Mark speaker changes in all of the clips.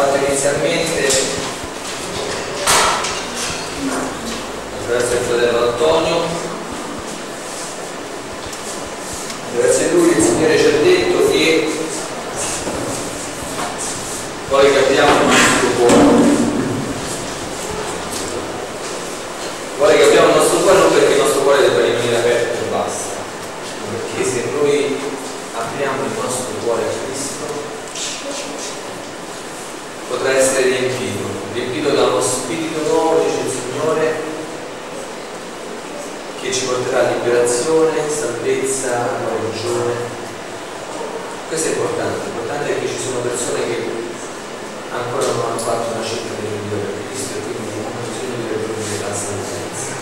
Speaker 1: fatto inizialmente attraverso il fratello Antonio. Attraverso di lui il Signore ci ha detto che poi capiamo il nostro cuore. Vuole che abbiamo il nostro cuore non perché il nostro cuore debba rimanere aperto e basta, ma perché se noi apriamo il nostro cuore a Cristo potrà essere riempito da uno spirito nuovo, dice il Signore, che ci porterà a liberazione, salvezza, guarigione. Questo è importante è che ci sono persone che ancora non hanno fatto una scelta di Dio per Cristo e quindi hanno bisogno di raggiungere la salvezza.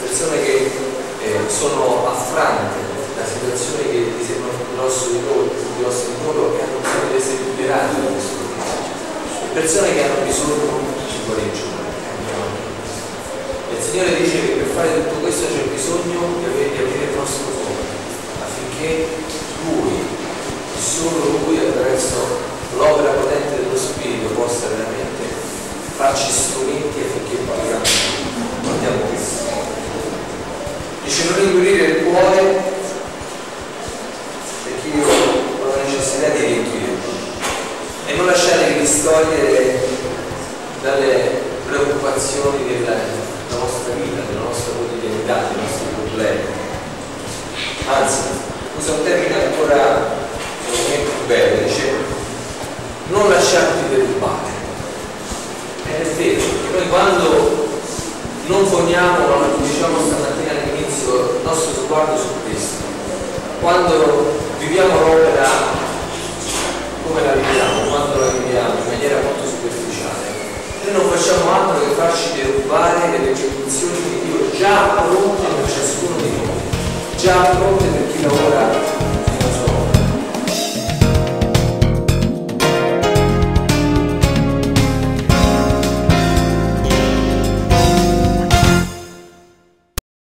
Speaker 1: Persone che sono affrante da situazioni che ti sembrano più grosse di loro e hanno bisogno di essere liberati da questo tipo. Persone che hanno bisogno di guarigione. Il Signore dice che per fare tutto questo c'è bisogno di aprire il nostro cuore affinché Lui, solo Lui, attraverso l'opera potente dello Spirito possa veramente farci strumenti affinché portiamo questo. Dice non indurire il cuore perché io ho la necessità di riempirlo e non lasciatevi distogliere dalle preoccupazioni della nostra vita, della nostra quotidianità, dei nostri problemi. Anzi, usa un termine ancora più bello, dice non lasciarti derubare. È vero, che noi quando non poniamo, lo diciamo stamattina all'inizio, il nostro sguardo su questo, quando viviamo l'opera come la viviamo, quando la viviamo in maniera molto superficiale, noi non facciamo altro che farci derubare delle benedizioni di Dio già pronte per ciascuno di noi, già pronte per chi lavora